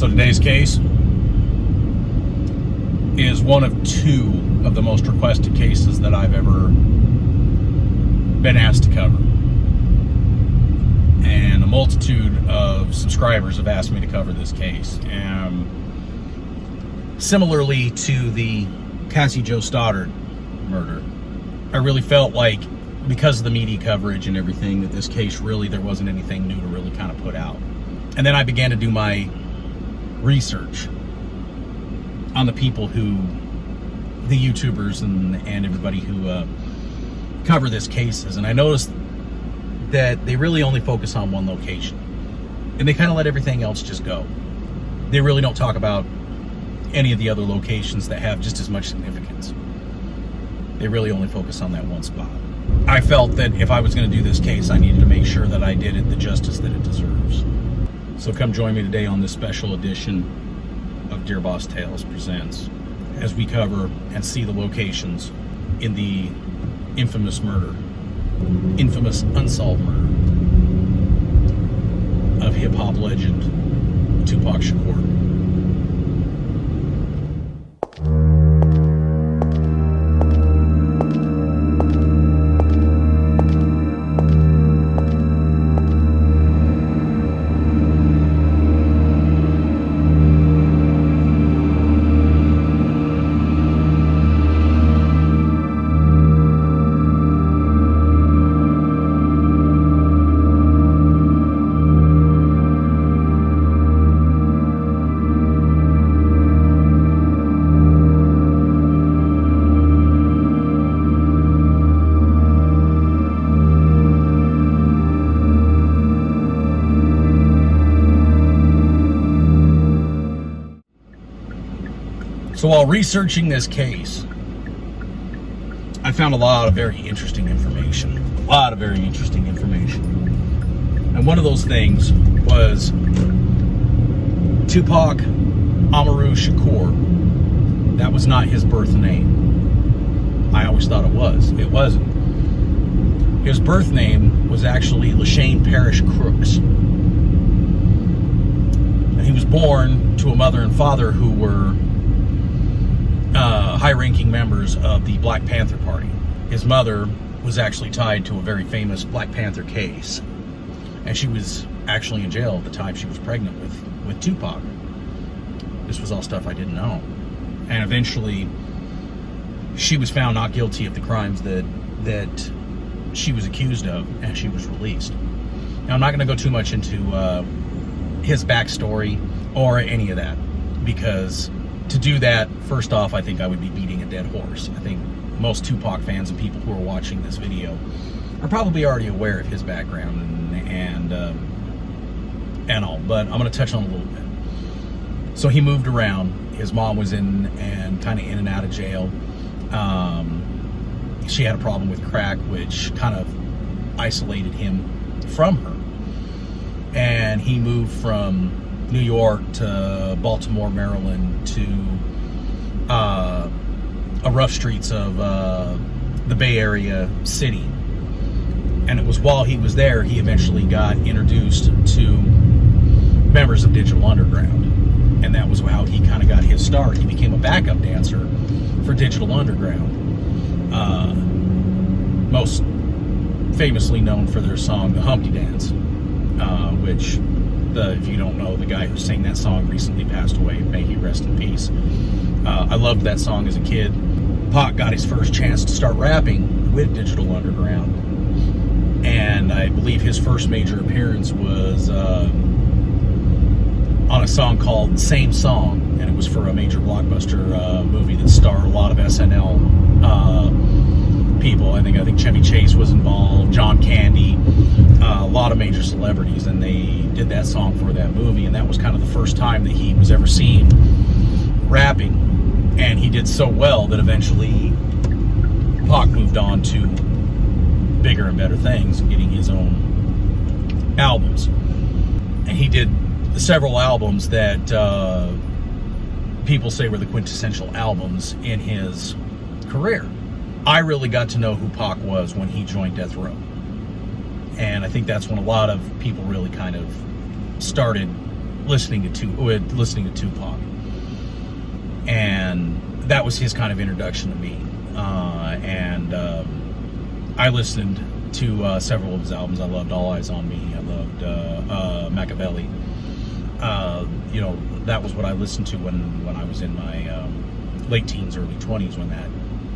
So today's case is one of two of the most requested cases that I've ever been asked to cover. And a multitude of subscribers have asked me to cover this case. And similarly to the Cassie Jo Stoddard murder, I really felt like, because of the media coverage and everything, that this case really, there wasn't anything new to really kind of put out. And then I began to do my research on the people who, the YouTubers and everybody who cover this cases, and I noticed that they really only focus on one location, and they kind of let everything else just go. They really don't talk about any of the other locations that have just as much significance. They really only focus on that one spot. I felt that if I was going to do this case, I needed to make sure that I did it the justice that it deserves. So come join me today on this special edition of Dear Boss Tales Presents, as we cover and see the locations in the infamous unsolved murder of hip-hop legend Tupac Shakur. So while researching this case, I found a lot of very interesting information. And one of those things was Tupac Amaru Shakur. That was not his birth name. I always thought it was. It wasn't. His birth name was actually Lashane Parrish Crooks. And he was born to a mother and father who were high-ranking members of the Black Panther Party. His mother was actually tied to a very famous Black Panther case, and she was actually in jail at the time she was pregnant with Tupac. This was all stuff I didn't know. And eventually, she was found not guilty of the crimes that she was accused of, and she was released. Now, I'm not going to go too much into his backstory or any of that, because to do that, first off, I think I would be beating a dead horse. I think most Tupac fans and people who are watching this video are probably already aware of his background and all, but I'm going to touch on a little bit. So he moved around. His mom was in and out of jail. She had a problem with crack, which kind of isolated him from her. And he moved from New York to Baltimore, Maryland, to a rough streets of the Bay Area city. And it was while he was there, he eventually got introduced to members of Digital Underground. And that was how he kind of got his start. He became a backup dancer for Digital Underground. Most famously known for their song, The Humpty Dance, which, if you don't know, the guy who sang that song recently passed away. May he rest in peace. I loved that song as a kid. Pac got his first chance to start rapping with Digital Underground. And I believe his first major appearance was on a song called Same Song. And it was for a major blockbuster movie that starred a lot of SNL people. I think Chevy Chase was involved, John Candy, a lot of major celebrities, and they did that song for that movie, and that was kind of the first time that he was ever seen rapping. And he did so well that eventually Pac moved on to bigger and better things, getting his own albums. And he did several albums that people say were the quintessential albums in his career. I really got to know who Pac was when he joined Death Row. And I think that's when a lot of people really kind of started listening to Tupac, and that was his kind of introduction to me. I listened to several of his albums. I loved All Eyes on Me. I loved Machiavelli. That was what I listened to when I was in my late teens, early 20s,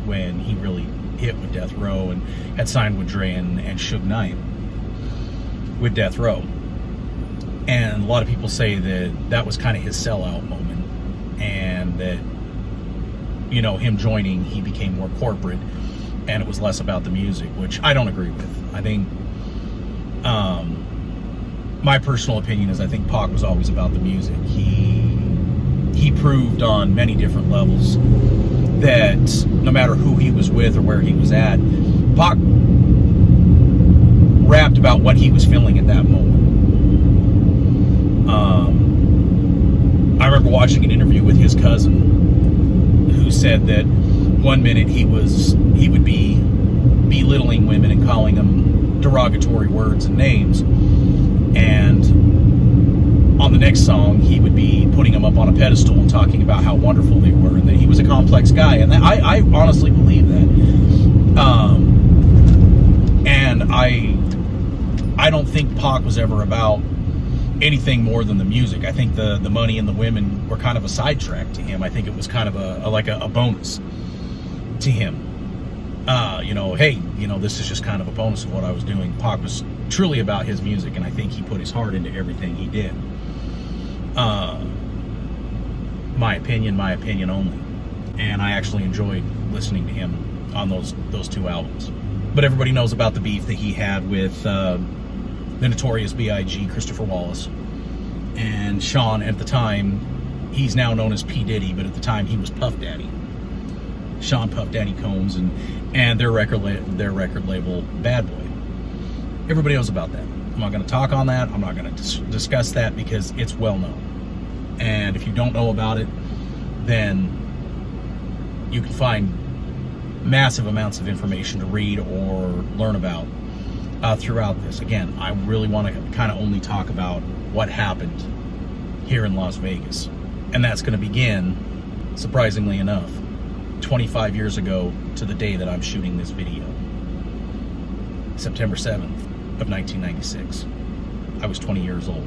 when he really hit with Death Row and had signed with Dre and Suge Knight with Death Row. And a lot of people say that was kind of his sellout moment, and that, him joining, he became more corporate and it was less about the music, which I don't agree with. I think my personal opinion is I think Pac was always about the music. He proved on many different levels that no matter who he was with or where he was at, Pac rapped about what he was feeling at that moment. I remember watching an interview with his cousin who said that one minute he would be belittling women and calling them derogatory words and names, and on the next song he would be putting them up on a pedestal and talking about how wonderful they were, and that he was a complex guy, and I honestly believe that. And I don't think Pac was ever about anything more than the music. I think the money and the women were kind of a sidetrack to him. I think it was kind of a bonus to him. This is just kind of a bonus of what I was doing. Pac was truly about his music, and I think he put his heart into everything he did. My opinion only. And I actually enjoyed listening to him on those two albums. But everybody knows about the beef that he had with the Notorious B.I.G., Christopher Wallace, and Sean. At the time, he's now known as P. Diddy, but at the time he was Puff Daddy. Sean Puff Daddy Combs, and their record label Bad Boy. Everybody knows about that. I'm not going to talk on that. I'm not going to discuss that because it's well known. And if you don't know about it, then you can find massive amounts of information to read or learn about throughout this. Again, I really want to kind of only talk about what happened here in Las Vegas. And that's going to begin, surprisingly enough, 25 years ago to the day that I'm shooting this video. September 7th of 1996. I was 20 years old.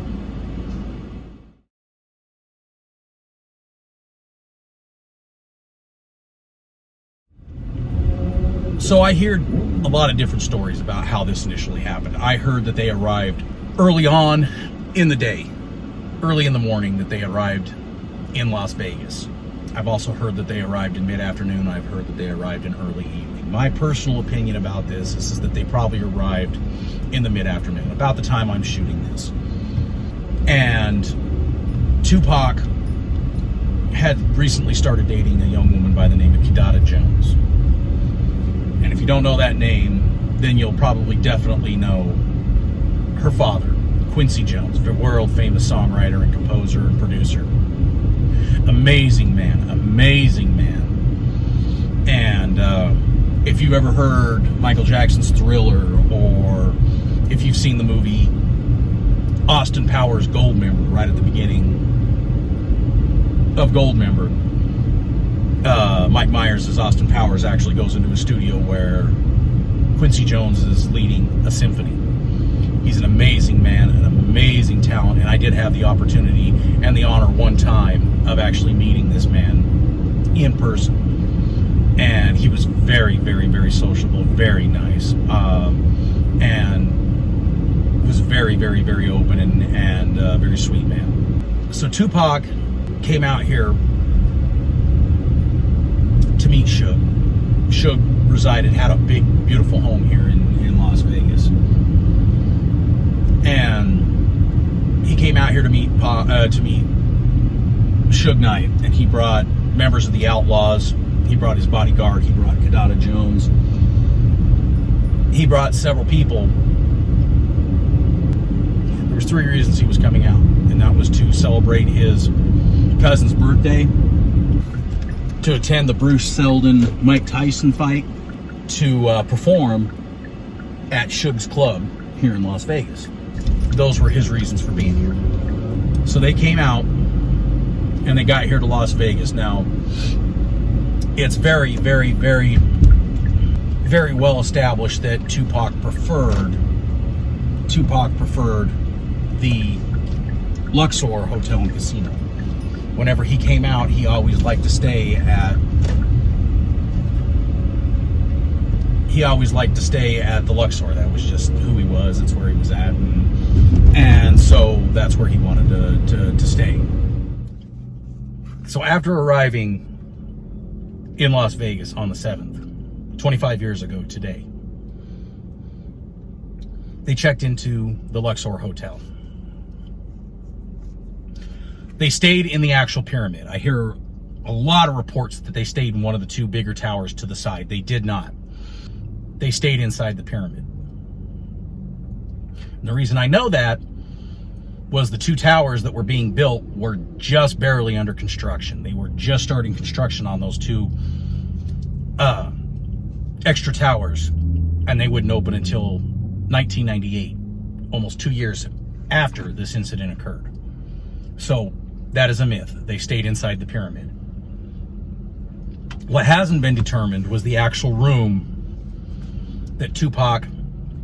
So I hear a lot of different stories about how this initially happened. I heard that they arrived early on in the day, early in the morning, that they arrived in Las Vegas. I've also heard that they arrived in mid-afternoon. I've heard that they arrived in early evening. My personal opinion about this is that they probably arrived in the mid-afternoon, about the time I'm shooting this. And Tupac had recently started dating a young woman by the name of Kidada Jones. And if you don't know that name, then you'll probably definitely know her father, Quincy Jones, the world-famous songwriter and composer and producer. Amazing man, amazing man. And if you've ever heard Michael Jackson's Thriller, or if you've seen the movie Austin Powers Goldmember, right at the beginning of Goldmember, Mike Myers as Austin Powers actually goes into a studio where Quincy Jones is leading a symphony. He's an amazing man, an amazing talent, and I did have the opportunity and the honor one time of actually meeting this man in person. And he was very, very, very sociable, very nice, and was very, very, very open and very sweet man. So Tupac came out here to meet Suge. Suge had a big, beautiful home here in Las Vegas. And he came out here to meet Suge Knight, and he brought members of the Outlaws. He brought his bodyguard. He brought Kidada Jones. He brought several people. There was 3 reasons he was coming out, and that was to celebrate his cousin's birthday, to attend the Bruce Seldon-Mike Tyson fight, to perform at Suge's Club here in Las Vegas. Those were his reasons for being here. So they came out and they got here to Las Vegas. Now, it's very, very, very, very well established that Tupac preferred the Luxor Hotel and Casino. Whenever he came out, he always liked to stay at the Luxor. That was just who he was. That's where he was at, and so that's where he wanted to stay. So after arriving in Las Vegas on the 7th, 25 years ago today, they checked into the Luxor Hotel. They stayed in the actual pyramid. I hear a lot of reports that they stayed in one of the two bigger towers to the side. They did not. They stayed inside the pyramid. And the reason I know that was the two towers that were being built were just barely under construction. They were just starting construction on those two extra towers, and they wouldn't open until 1998, almost 2 years after this incident occurred. So that is a myth. They stayed inside the pyramid. What hasn't been determined was the actual room that Tupac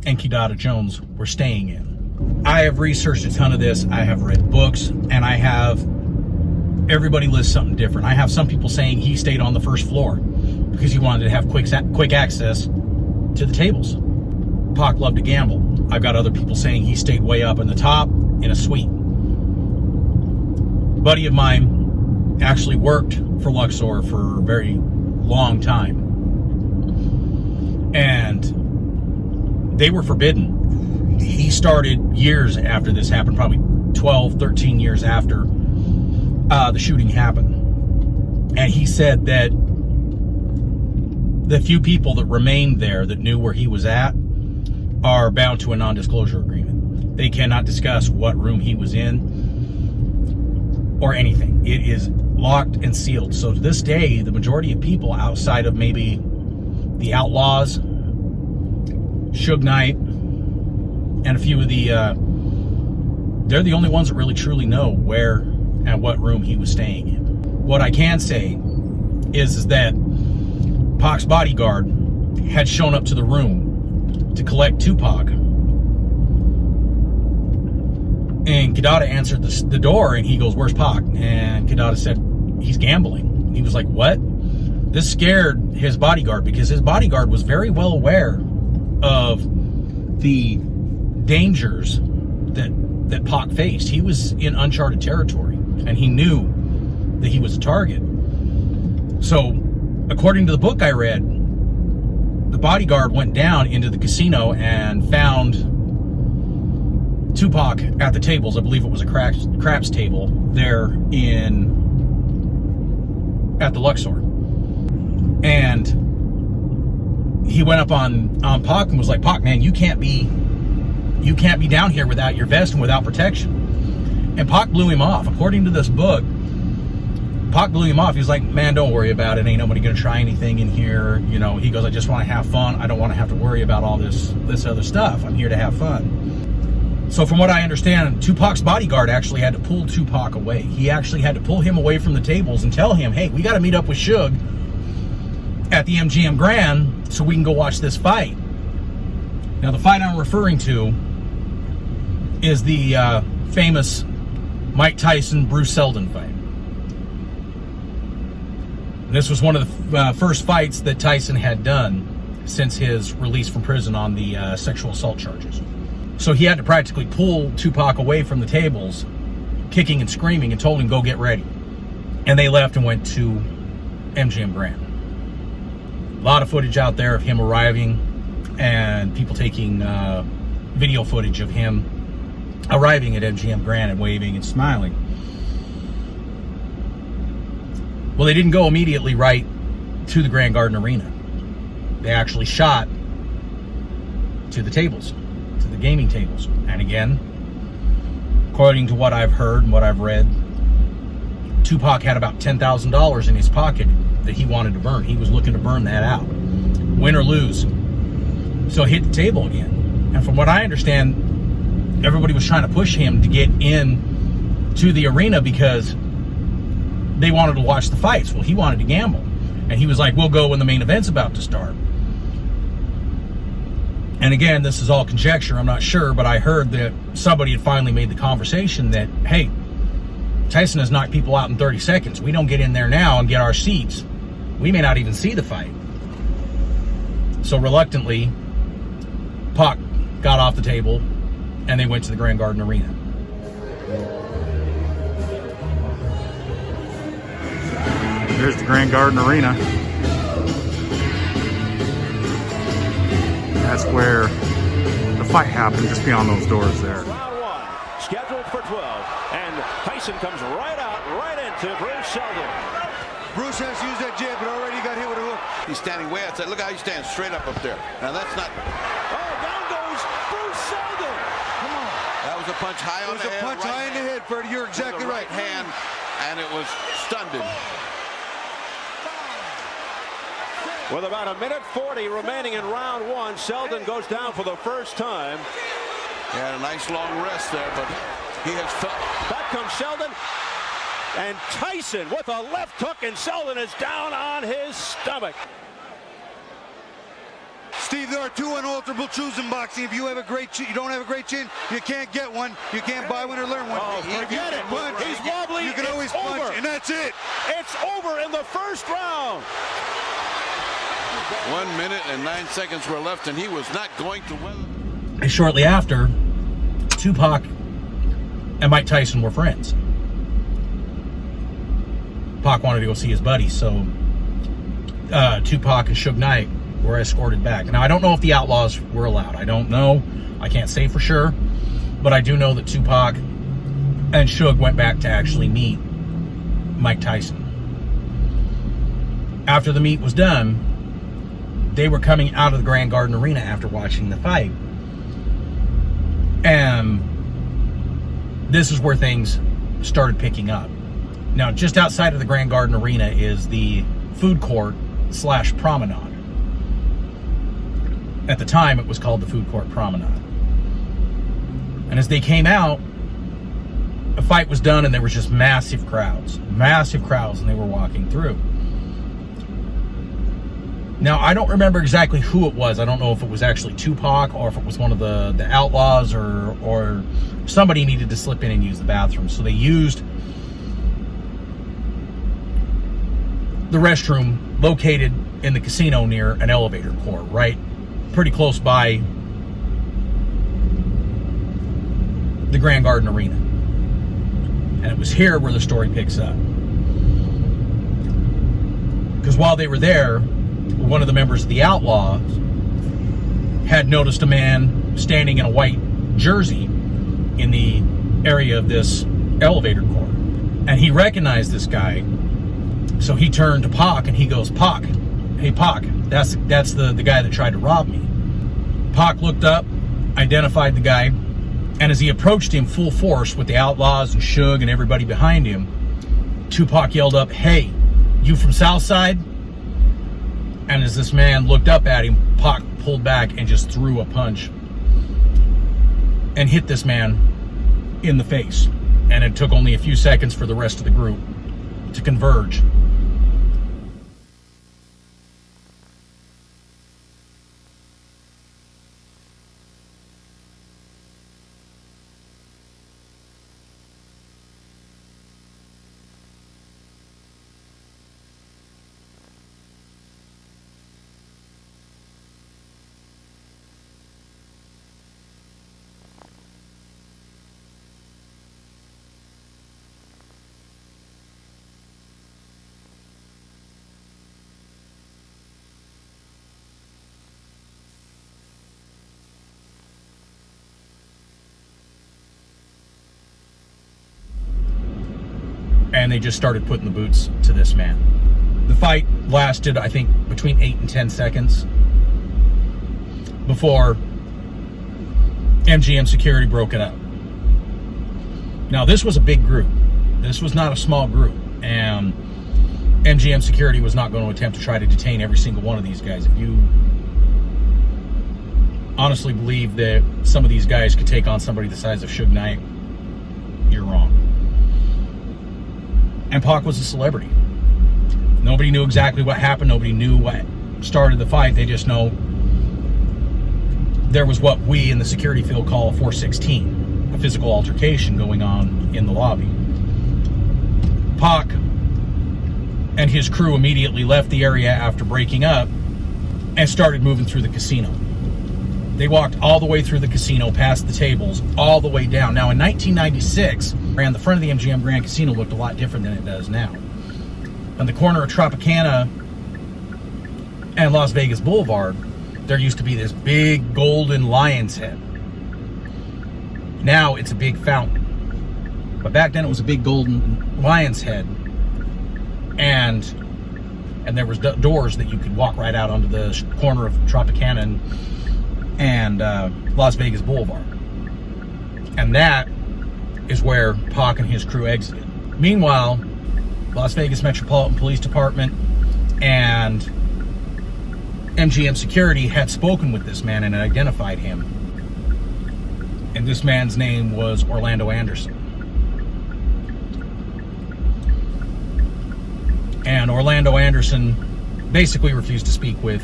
and Kidada Jones were staying in. I have researched a ton of this. I have read books, and everybody lists something different. I have some people saying he stayed on the first floor because he wanted to have quick access to the tables. Pac loved to gamble. I've got other people saying he stayed way up in the top in a suite. A buddy of mine actually worked for Luxor for a very long time, and they were forbidden. He started years after this happened, probably 12, 13 years after the shooting happened. And he said that the few people that remained there that knew where he was at are bound to a non-disclosure agreement. They cannot discuss what room he was in or anything. It is locked and sealed. So to this day, the majority of people outside of maybe the Outlaws, Suge Knight, and a few of they're the only ones that really truly know where and what room he was staying in. What I can say is that Pac's bodyguard had shown up to the room to collect Tupac, and Kidada answered the door, and he goes, "Where's Pac?" And Kidada said, "He's gambling." He was like, "What?" This scared his bodyguard, because his bodyguard was very well aware of the dangers that Pac faced. He was in uncharted territory, and he knew that he was a target. So, according to the book I read, the bodyguard went down into the casino and found Tupac at the tables. I believe it was a craps table there at the Luxor. And he went up on Pac and was like, "Pac, man, you can't be down here without your vest and without protection." And Pac blew him off. According to this book, Pac blew him off. He was like, "Man, don't worry about it. Ain't nobody gonna try anything in here." You know, he goes, "I just want to have fun. I don't want to have to worry about all this other stuff. I'm here to have fun." So from what I understand, Tupac's bodyguard actually had to pull Tupac away. He actually had to pull him away from the tables and tell him, "Hey, we got to meet up with Suge at the MGM Grand so we can go watch this fight." Now, the fight I'm referring to is the famous Mike Tyson-Bruce Seldon fight. This was one of the first fights that Tyson had done since his release from prison on the sexual assault charges. So he had to practically pull Tupac away from the tables, kicking and screaming, and told him, "Go get ready." And they left and went to MGM Grand. A lot of footage out there of him arriving, and people taking video footage of him arriving at MGM Grand and waving and smiling. Well, they didn't go immediately right to the Grand Garden Arena. They actually shot to the tables, to the gaming tables. And again, according to what I've heard and what I've read, Tupac had about $10,000 in his pocket that he wanted to burn. He was looking to burn that out, win or lose. So hit the table again. And from what I understand, everybody was trying to push him to get in to the arena because they wanted to watch the fights. Well, he wanted to gamble. And he was like, we'll go when the main event's about to start. And again, this is all conjecture, I'm not sure, but I heard that somebody had finally made the conversation that, hey, Tyson has knocked people out in 30 seconds. We don't get in there now and get our seats, we may not even see the fight. So reluctantly, Pac got off the table and they went to the Grand Garden Arena. There's the Grand Garden Arena. That's where the fight happened, just beyond those doors there. Round one, scheduled for 12, and Tyson comes right out, right into Bruce Seldon. Bruce has used that jab, but already got hit with a hook. He's standing way outside. Look how he stands straight up there. Now that's not. Oh, down goes Bruce Seldon. Come on. That was a punch high on the head. It was a punch high in the head, Freddie. You're exactly right. Hand, and it was stunned him. With about 1:40 remaining in round one, Seldon goes down for the first time. He had a nice long rest there, but he has felt. Back comes Seldon, and Tyson with a left hook, and Seldon is down on his stomach. Steve, there are two unalterable truths in boxing. If you have a great chin, you don't have a great chin, you can't get one. You can't buy one or learn one. Oh, forget it. Punch. He's wobbly. You can always punch, over. and that's it. It's over in the first round. 1 minute and 9 seconds were left, and he was not going to win. Shortly after, Tupac and Mike Tyson were friends. Pac wanted to go see his buddy, so Tupac and Suge Knight were escorted back. Now, I don't know if the Outlaws were allowed. I don't know. I can't say for sure. But I do know that Tupac and Suge went back to actually meet Mike Tyson. After the meet was done, they were coming out of the Grand Garden Arena after watching the fight. And this is where things started picking up. Now, just outside of the Grand Garden Arena is the food court / promenade. At the time, it was called the Food Court Promenade. And as they came out, the fight was done and there was just massive crowds, and they were walking through. Now, I don't remember exactly who it was. I don't know if it was actually Tupac or if it was one of the Outlaws or somebody needed to slip in and use the bathroom. So they used the restroom located in the casino near an elevator court, right? Pretty close by the Grand Garden Arena. And it was here where the story picks up. Because while they were there, one of the members of the Outlaws had noticed a man standing in a white jersey in the area of this elevator court. And he recognized this guy. So he turned to Pac and he goes, Pac, hey Pac, that's the guy that tried to rob me. Pac looked up, identified the guy, and as he approached him full force with the Outlaws and Suge and everybody behind him, Tupac yelled up, hey, you from Southside? And as this man looked up at him, Pac pulled back and just threw a punch and hit this man in the face. And it took only a few seconds for the rest of the group to converge. And they just started putting the boots to this man. The fight lasted, I think, between 8 and 10 seconds before MGM security broke it up. Now, this was a big group. This was not a small group. And MGM security was not going to attempt to try to detain every single one of these guys. If you honestly believe that some of these guys could take on somebody the size of Suge Knight, you're wrong. And Pac was a celebrity. Nobody knew exactly what happened. Nobody knew what started the fight. They just know there was what we in the security field call a 416, a physical altercation going on in the lobby. Pac and his crew immediately left the area after breaking up and started moving through the casino. They walked all the way through the casino, past the tables, all the way down. Now, in 1996, the front of the MGM Grand Casino looked a lot different than it does now. On the corner of Tropicana and Las Vegas Boulevard, there used to be this big golden lion's head. Now it's a big fountain. But back then it was a big golden lion's head. And there was doors that you could walk right out onto the corner of Tropicana and Las Vegas Boulevard. And that is where Pac and his crew exited. Meanwhile, Las Vegas Metropolitan Police Department and MGM Security had spoken with this man and identified him. And this man's name was Orlando Anderson. And Orlando Anderson basically refused to speak with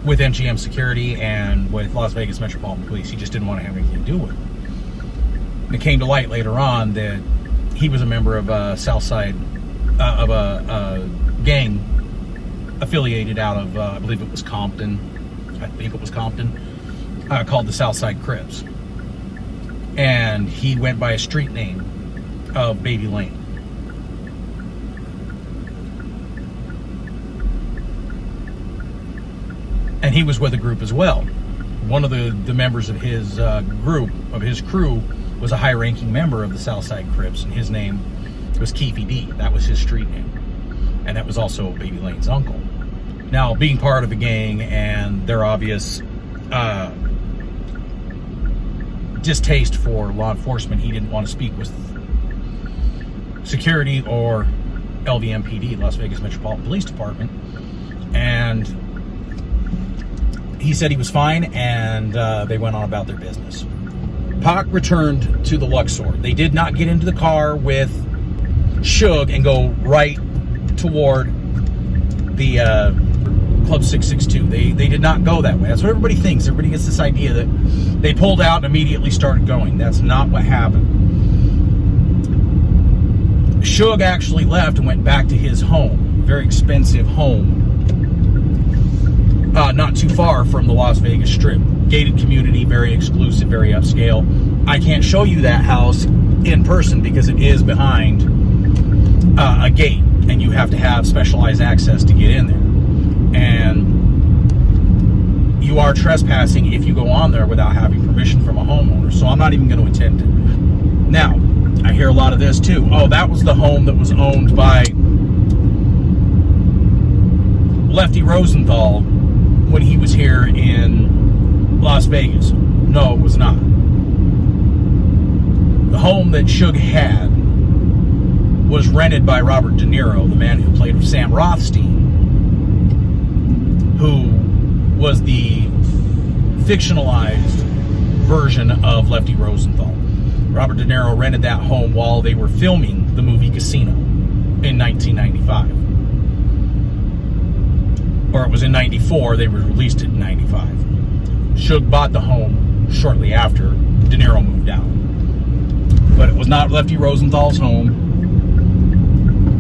MGM Security and with Las Vegas Metropolitan Police. He just didn't want to have anything to do with it. And it came to light later on that he was a member of a of a gang affiliated out of, I believe it was Compton. I think it was Compton, called the Southside Crips. And he went by a street name of Baby Lane. And he was with a group as well. One of the members of his group, of his crew, was a high-ranking member of the Southside Crips, and his name was Keefy D. That was his street name. And that was also Baby Lane's uncle. Now, being part of a gang and their obvious distaste for law enforcement, he didn't want to speak with security or LVMPD, Las Vegas Metropolitan Police Department. And he said he was fine, and they went on about their business. Pac returned to the Luxor. They did not get into the car with Suge and go right toward the Club 662. They did not go that way. That's what everybody thinks. Everybody gets this idea that they pulled out and immediately started going. That's not what happened. Suge actually left and went back to his home, a very expensive home, not too far from the Las Vegas Strip. Gated community, very exclusive, very upscale. I can't show you that house in person because it is behind a gate, and you have to have specialized access to get in there. And you are trespassing if you go on there without having permission from a homeowner. So I'm not even going to attempt it. Now, I hear a lot of this too. Oh, that was the home that was owned by Lefty Rosenthal when he was here in Las Vegas. No, it was not. The home that Suge had was rented by Robert De Niro, the man who played Sam Rothstein, who was the fictionalized version of Lefty Rosenthal. Robert De Niro rented that home while they were filming the movie Casino in 1995. Or it was in 94, they released it in 95. Suge bought the home shortly after De Niro moved out. But it was not Lefty Rosenthal's home.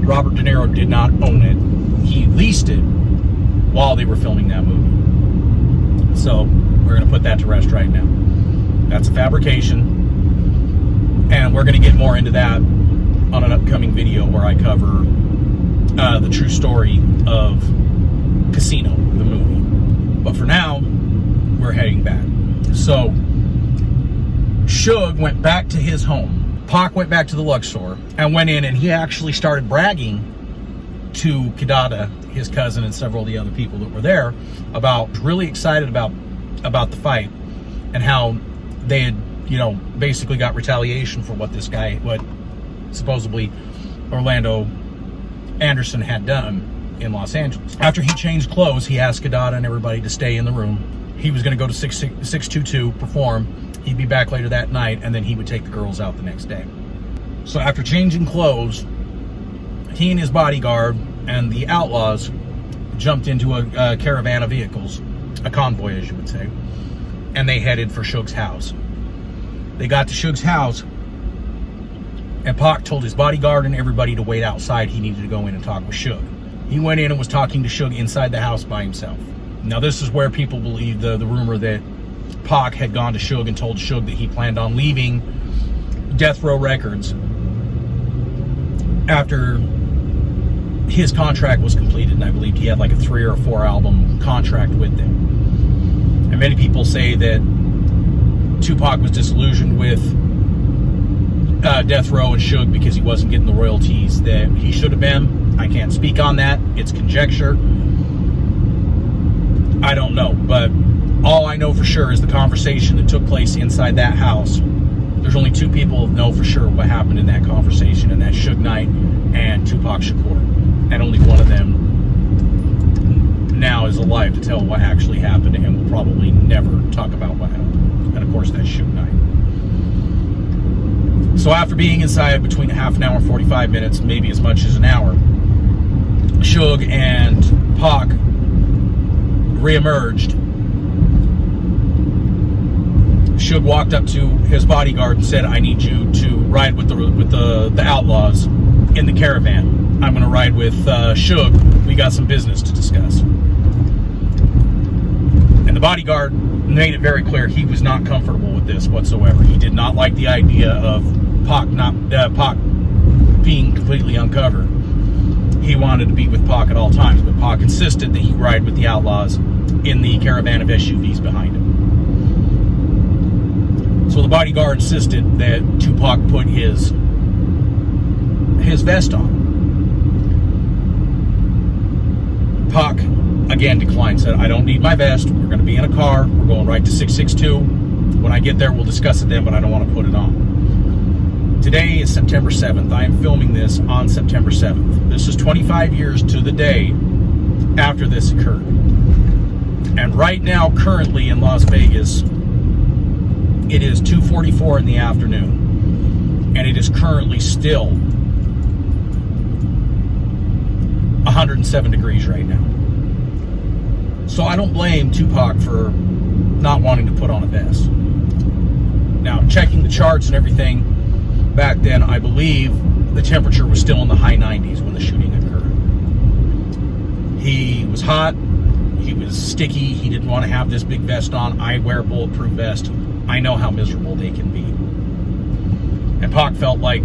Robert De Niro did not own it. He leased it while they were filming that movie. So we're going to put that to rest right now. That's a fabrication. And we're going to get more into that on an upcoming video where I cover the true story of Casino, the movie. But for now, we're heading back. So Suge went back to his home. Pac went back to the Luxor and went in, and he actually started bragging to Kidada, his cousin, and several of the other people that were there, about really excited about the fight and how they had, basically got retaliation for what supposedly Orlando Anderson had done in Los Angeles. After he changed clothes, he asked Kidada and everybody to stay in the room. He was going to go to 622, perform. He'd be back later that night, and then he would take the girls out the next day. So after changing clothes, he and his bodyguard and the outlaws jumped into a caravan of vehicles, a convoy, as you would say, and they headed for Suge's house. They got to Suge's house, and Pac told his bodyguard and everybody to wait outside. He needed to go in and talk with Suge. He went in and was talking to Suge inside the house by himself. Now, this is where people believe the rumor that Pac had gone to Suge and told Suge that he planned on leaving Death Row Records after his contract was completed, and I believe he had like a 3 or 4 album contract with them. And many people say that Tupac was disillusioned with Death Row and Suge because he wasn't getting the royalties that he should have been. I can't speak on that. It's conjecture. I don't know, but all I know for sure is the conversation that took place inside that house. There's only 2 people who know for sure what happened in that conversation, and that's Suge Knight and Tupac Shakur. And only one of them now is alive to tell what actually happened, and will probably never talk about what happened. And of course, that's Suge Knight. So after being inside between a half an hour and 45 minutes, maybe as much as an hour, Suge and Pac reemerged. Suge walked up to his bodyguard and said, "I need you to ride with the outlaws in the caravan. I'm going to ride with Suge. We got some business to discuss." And the bodyguard made it very clear he was not comfortable with this whatsoever. He did not like the idea of Pac being completely uncovered. He wanted to be with Pac at all times, but Pac insisted that he ride with the outlaws in the caravan of SUVs behind him. So the bodyguard insisted that Tupac put his vest on. Pac again declined, said, "I don't need my vest. We're going to be in a car. We're going right to 662. When I get there, we'll discuss it then, but I don't want to put it on." Today is September 7th. I am filming this on September 7th. This is 25 years to the day after this occurred. And right now, currently in Las Vegas, it is 2:44 in the afternoon. And it is currently still 107 degrees right now. So I don't blame Tupac for not wanting to put on a vest. Now, checking the charts and everything, back then, I believe the temperature was still in the high 90s when the shooting occurred. He was hot. He was sticky. He didn't want to have this big vest on. I wear a bulletproof vest. I know how miserable they can be. And Pac felt like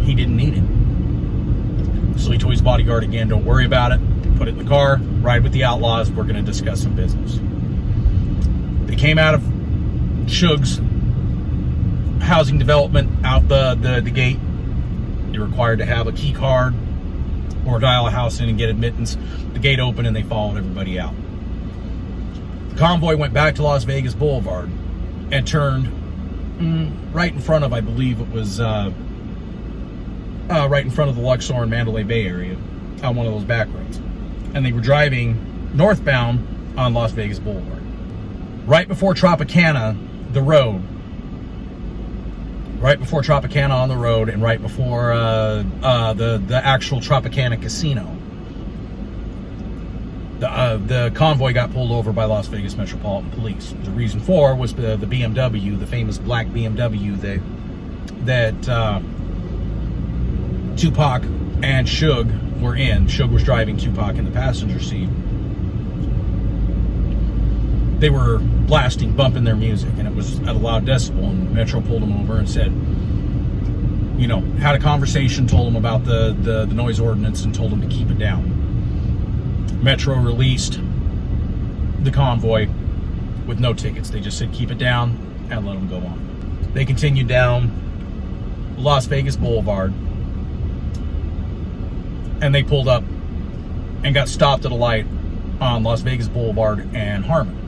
he didn't need it. So he told his bodyguard again, "Don't worry about it. Put it in the car. Ride with the outlaws. We're going to discuss some business." They came out of Suge's housing development out the gate. You're required to have a key card or dial a house in and get admittance. The gate opened and they followed everybody out. The convoy went back to Las Vegas Boulevard and turned right in front of, I believe it was right in front of the Luxor and Mandalay Bay area on one of those back roads. And they were driving northbound on Las Vegas Boulevard. Right before Tropicana, the road, right before Tropicana on the road, and right before the actual Tropicana casino, the convoy got pulled over by Las Vegas Metropolitan Police. The reason for was the BMW, the famous black BMW that Tupac and Suge were in. Suge was driving, Tupac in the passenger seat. They were blasting, bumping their music, and it was at a loud decibel, and Metro pulled them over and said, you know, had a conversation, told them about the noise ordinance and told them to keep it down. Metro released the convoy with no tickets. They just said keep it down and let them go on. They continued down Las Vegas Boulevard, and they pulled up and got stopped at a light on Las Vegas Boulevard and Harmon.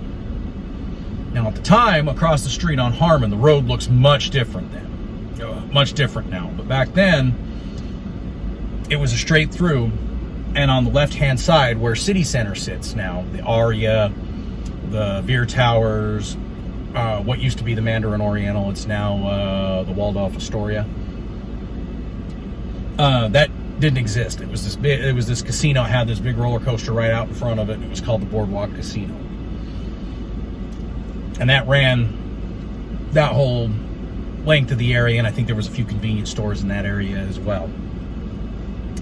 Now, at the time, across the street on Harmon, the road looks much different then. Much different now. But back then, it was a straight through, and on the left-hand side, where City Center sits now, the Aria, the Veer Towers, what used to be the Mandarin Oriental, it's now the Waldorf Astoria. That didn't exist. It was this casino, had this big roller coaster right out in front of it. It was called the Boardwalk Casino. And that ran that whole length of the area, and I think there was a few convenience stores in that area as well.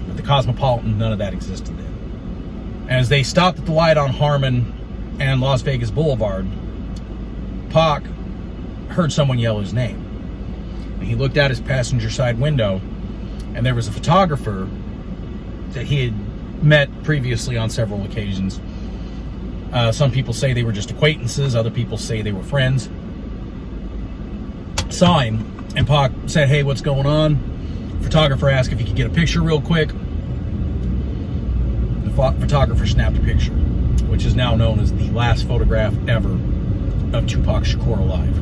But the Cosmopolitan, none of that existed then. As they stopped at the light on Harmon and Las Vegas Boulevard, Pac heard someone yell his name. And he looked out his passenger side window, and there was a photographer that he had met previously on several occasions. Some people say they were just acquaintances. Other people say they were friends. Saw him, and Pac said, "Hey, what's going on?" Photographer asked if he could get a picture real quick. The photographer snapped a picture, which is now known as the last photograph ever of Tupac Shakur alive.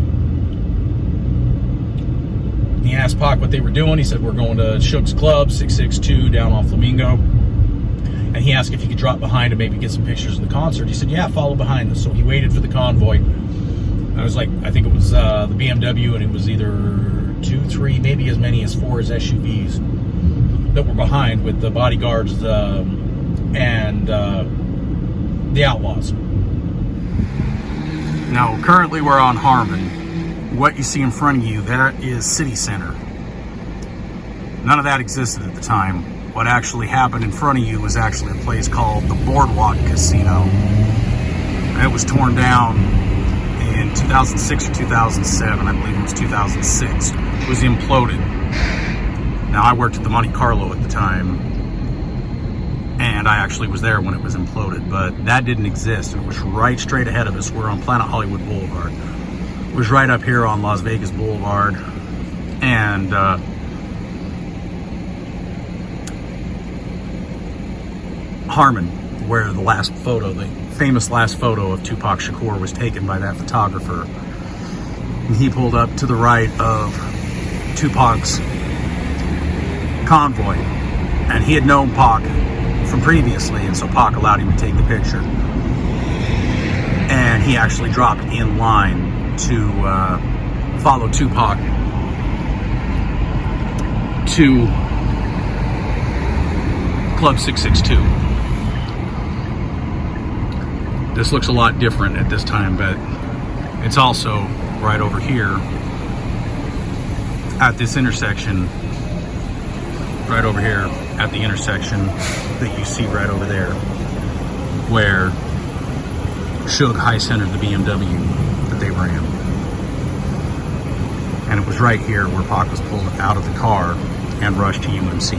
He asked Pac what they were doing. He said, "We're going to Suge's Club, 662, down on Flamingo." And he asked if he could drop behind and maybe get some pictures of the concert. He said, "Yeah, follow behind us." So he waited for the convoy. I was like, I think it was the BMW, and it was either 2, 3, maybe as many as 4 as SUVs that were behind with the bodyguards and the Outlaws. Now, currently we're on Harmon. What you see in front of you, that is City Center. None of that existed at the time. What actually happened in front of you was actually a place called the Boardwalk Casino. And it was torn down in 2006 or 2007. I believe it was 2006. It was imploded. Now, I worked at the Monte Carlo at the time, and I actually was there when it was imploded, but that didn't exist, and it was right straight ahead of us. We're on Planet Hollywood Boulevard. It was right up here on Las Vegas Boulevard, and Harmon, where the last photo, the famous last photo of Tupac Shakur was taken by that photographer. And he pulled up to the right of Tupac's convoy, and he had known Pac from previously, and so Pac allowed him to take the picture. And he actually dropped in line to follow Tupac to Club 662. This looks a lot different at this time, but it's also right over here at this intersection, right over here at the intersection that you see right over there, where Suge high-centered the BMW that they ran. And it was right here where Pac was pulled out of the car and rushed to UMC.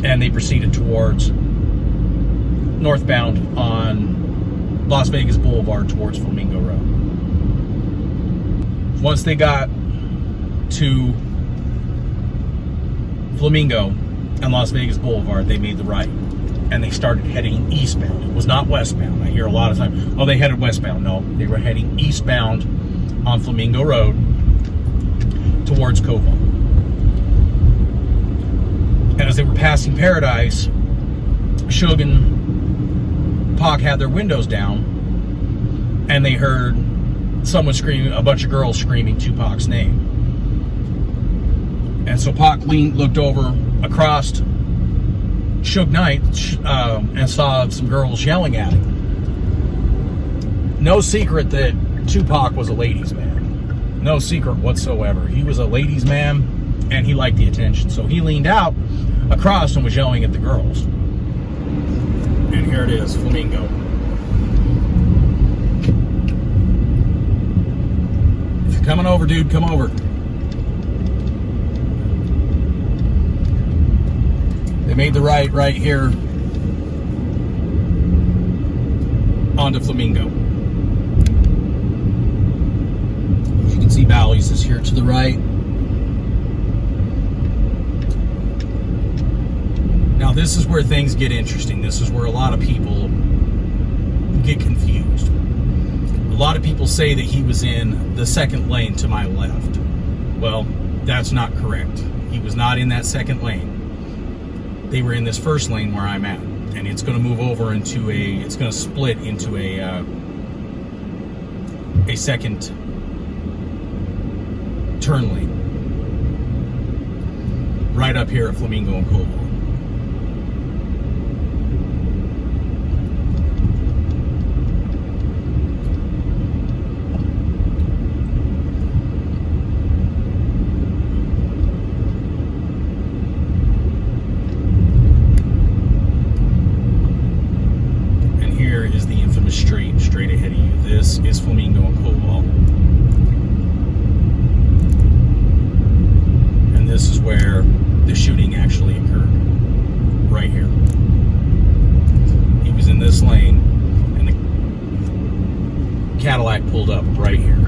And they proceeded towards northbound on Las Vegas Boulevard towards Flamingo Road. Once they got to Flamingo and Las Vegas Boulevard, they made the right, and they started heading eastbound. It was not westbound. I hear a lot of times, oh, they headed westbound. No, they were heading eastbound on Flamingo Road towards Koval. And as they were passing Paradise, Suge and Pac had their windows down, and they heard someone screaming, a bunch of girls screaming Tupac's name. And so Pac looked over across Suge Knight and saw some girls yelling at him. No secret that Tupac was a ladies' man. No secret whatsoever. He was a ladies' man, and he liked the attention. So he leaned out across and was yelling at the girls. And here it is, Flamingo. If you're coming over, dude, come over. They made the right here onto Flamingo. As you can see, Bally's is here to the right. Now, this is where things get interesting. This is where a lot of people get confused. A lot of people say that he was in the second lane to my left. Well, that's not correct. He was not in that second lane. They were in this first lane where I'm at, and it's going to move over into it's going to split into a second turn lane. Right up here at Flamingo and Koval. And here is the infamous street straight ahead of you. This is Flamingo and Koval. And this is where the shooting actually occurred. Right here. He was in this lane, and the Cadillac pulled up right here.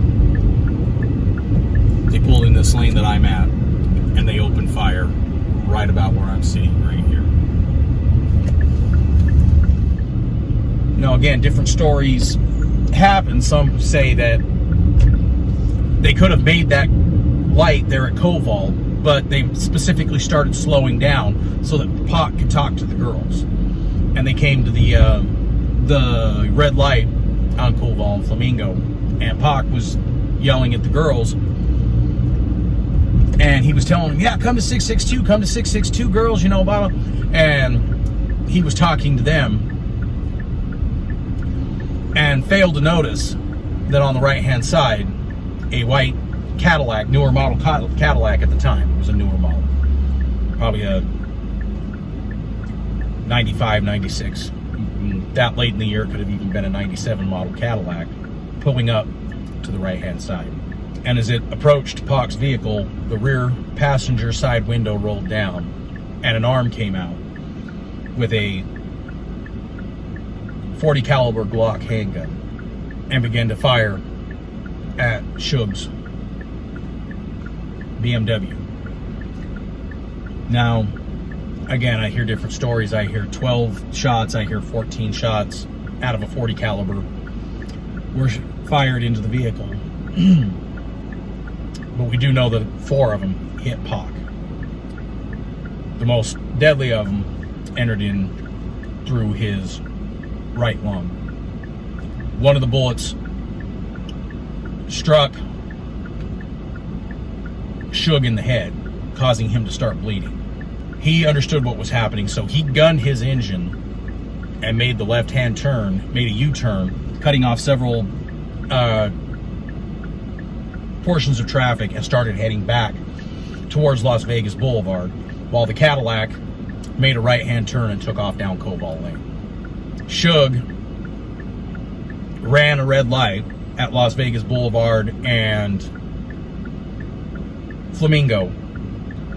They pulled in this lane that I'm at, and they opened fire right about where I'm sitting right here. Now again, different stories happen. Some say that they could have made that light there at Koval, but they specifically started slowing down so that Pac could talk to the girls. And they came to the red light on Koval and Flamingo, and Pac was yelling at the girls, and he was telling them, yeah, come to 662, come to 662, girls, you know, blah, blah. And he was talking to them, and failed to notice that on the right-hand side, a white Cadillac, newer model Cadillac at the time. It was a newer model. Probably a 95, 96. That late in the year, it could have even been a 97 model Cadillac, pulling up to the right-hand side. And as it approached Pac's vehicle, the rear passenger side window rolled down, and an arm came out with a .40 caliber Glock handgun and began to fire at Suge's BMW. Now, again, I hear different stories. I hear 12 shots, I hear 14 shots out of a .40 caliber were fired into the vehicle. But we do know that 4 of them hit Pac. The most deadly of them entered in through his right lung. One of the bullets struck Suge in the head, causing him to start bleeding. He understood what was happening, so he gunned his engine and made the left-hand turn, made a U-turn, cutting off several portions of traffic, and started heading back towards Las Vegas Boulevard, while the Cadillac made a right-hand turn and took off down Koval Lane. Suge ran a red light at Las Vegas Boulevard and Flamingo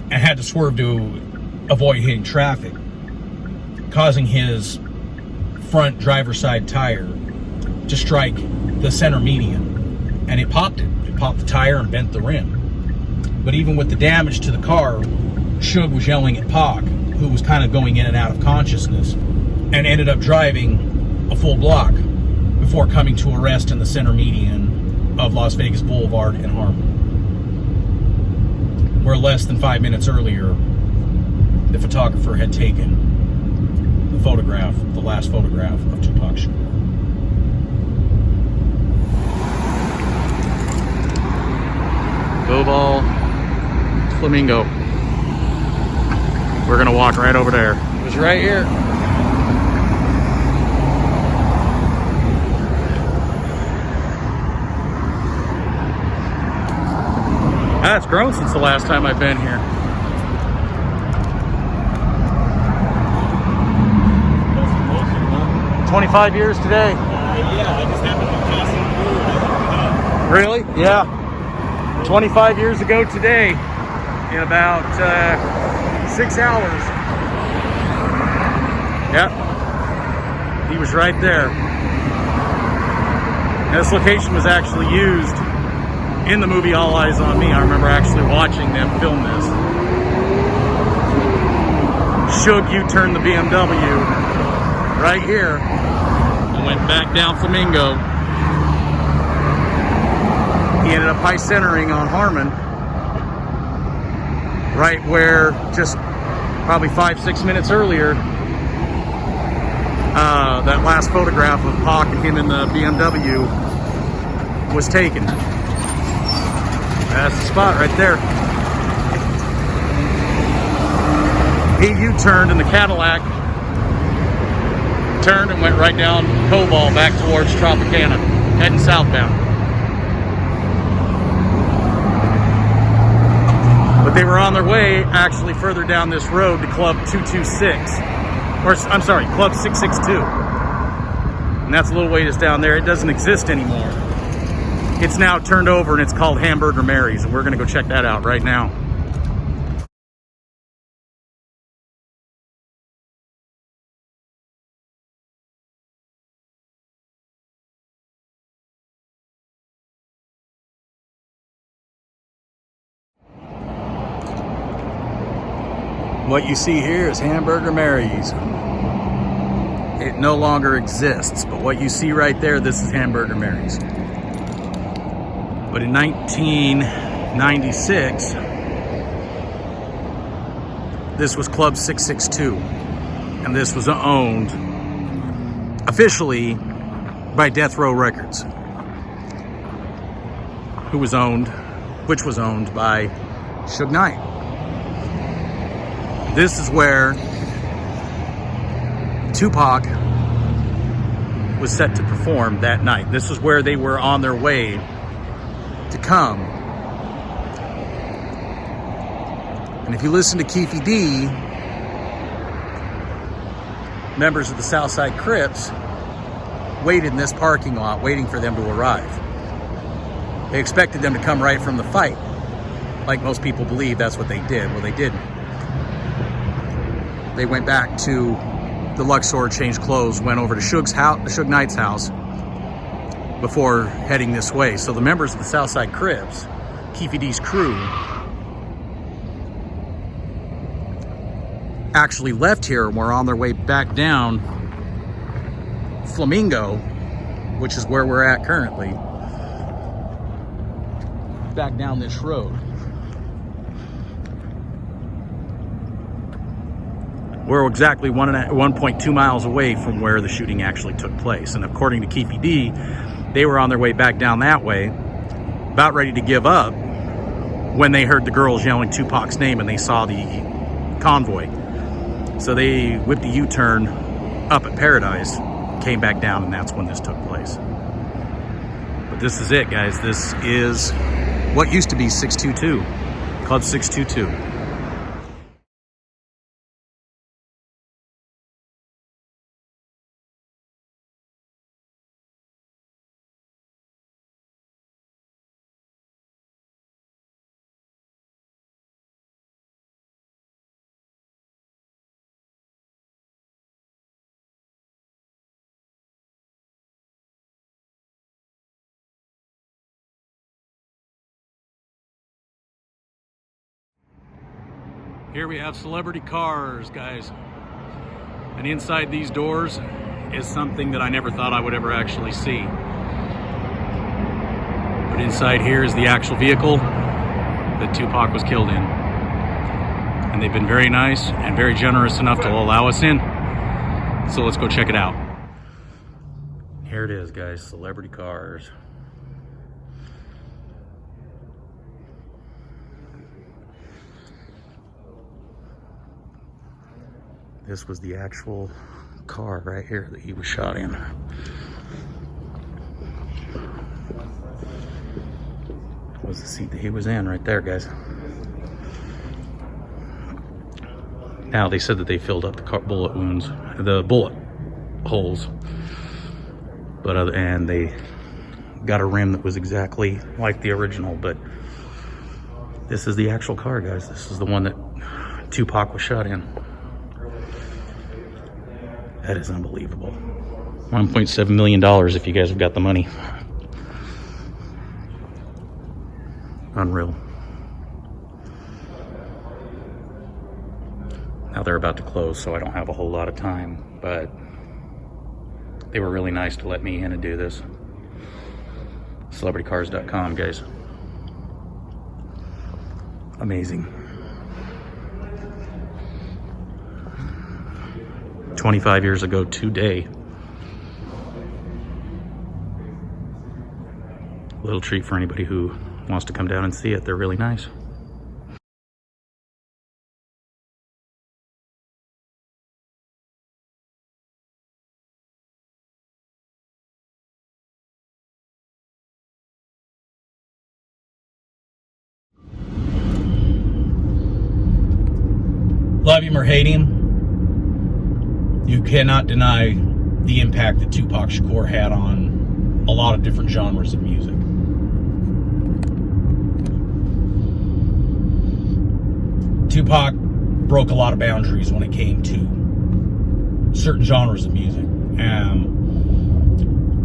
and had to swerve to avoid hitting traffic, causing his front driver's side tire to strike the center median, and it popped it. It popped the tire and bent the rim. But even with the damage to the car, Suge was yelling at Pac, who was kind of going in and out of consciousness, and ended up driving a full block before coming to a rest in the center median of Las Vegas Boulevard and Harmon, where less than 5 minutes earlier, the photographer had taken the photograph, the last photograph of Tupac Shakur. Koval, Flamingo. We're gonna walk right over there. It was right here. That's grown since the last time I've been here. Huh? 25 years today. Yeah, I just happened to be passing through. Really? Yeah. 25 years ago today, in about 6 hours. Yep. He was right there. And this location was actually used in the movie All Eyes on Me. I remember actually watching them film this. Suge U-turned the BMW right here and went back down Flamingo. He ended up high centering on Harmon, right where just probably 5-6 minutes earlier, that last photograph of Pac and him in the BMW was taken. That's the spot right there. He U-turned in the Cadillac, turned and went right down Koval back towards Tropicana, heading southbound. But they were on their way actually further down this road to Club 226, or I'm sorry, Club 662. And that's a little ways down there. It doesn't exist anymore. It's now turned over and it's called Hamburger Mary's, and we're gonna go check that out right now. What you see here is Hamburger Mary's. It no longer exists, but what you see right there, this is Hamburger Mary's. But in 1996, this was Club 662, and this was owned officially by Death Row Records, which was owned by Suge Knight. This is where Tupac was set to perform that night. This is where they were on their way to come. And if you listen to Keefy D, members of the Southside Crips waited in this parking lot waiting for them to arrive. They expected them to come right from the fight. Like most people believe that's what they did. Well, they didn't. They went back to the Luxor, changed clothes, went over to Suge Knight's house before heading this way. So the members of the Southside Crips, Keefy D's crew, actually left here and were on their way back down Flamingo, which is where we're at currently, back down this road. We're exactly 1.2 miles away from where the shooting actually took place. And according to Keefy D, they were on their way back down that way, about ready to give up, when they heard the girls yelling Tupac's name and they saw the convoy. So they whipped a U-turn up at Paradise, came back down, and that's when this took place. But this is it, guys. This is what used to be 622, Club 622. Here we have celebrity cars, guys. And inside these doors is something that I never thought I would ever actually see. But inside here is the actual vehicle that Tupac was killed in. And they've been very nice and very generous enough to allow us in. So let's go check it out. Here it is, guys, celebrity cars. This was the actual car right here that he was shot in. That was the seat that he was in right there, guys. Now, they said that they filled up the bullet wounds, the bullet holes. And they got a rim that was exactly like the original, but this is the actual car, guys. This is the one that Tupac was shot in. That is unbelievable. $1.7 million if you guys have got the money. Unreal. Now they're about to close, so I don't have a whole lot of time, but they were really nice to let me in and do this. CelebrityCars.com, guys. Amazing. 25 years ago today. Little treat for anybody who wants to come down and see it, they're really nice. Love him or hate him, you cannot deny the impact that Tupac Shakur had on a lot of different genres of music. Tupac broke a lot of boundaries when it came to certain genres of music.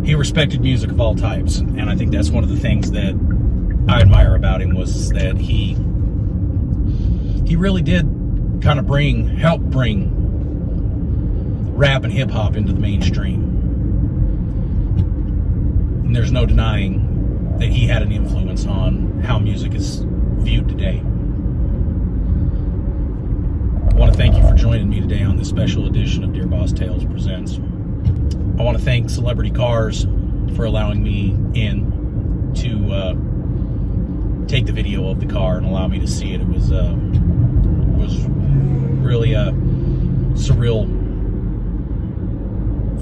He respected music of all types, and I think that's one of the things that I admire about him, was that he really did kind of help bring rap and hip hop into the mainstream. And there's no denying that he had an influence on how music is viewed today. I want to thank you for joining me today on this special edition of Dear Boss Tales Presents. I want to thank Celebrity Cars for allowing me in to take the video of the car and allow me to see it. It was really a surreal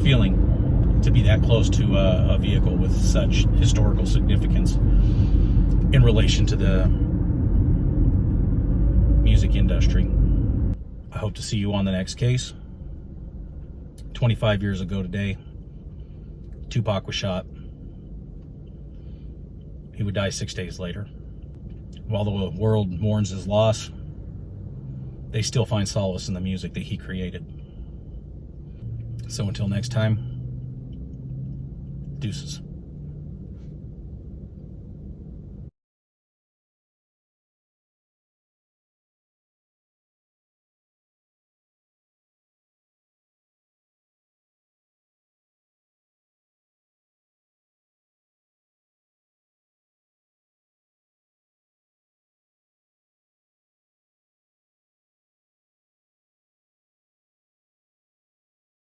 feeling to be that close to a vehicle with such historical significance in relation to the music industry. I hope to see you on the next case. 25 years ago today, Tupac was shot. He would die 6 days later. While the world mourns his loss, they still find solace in the music that he created. So until next time, deuces.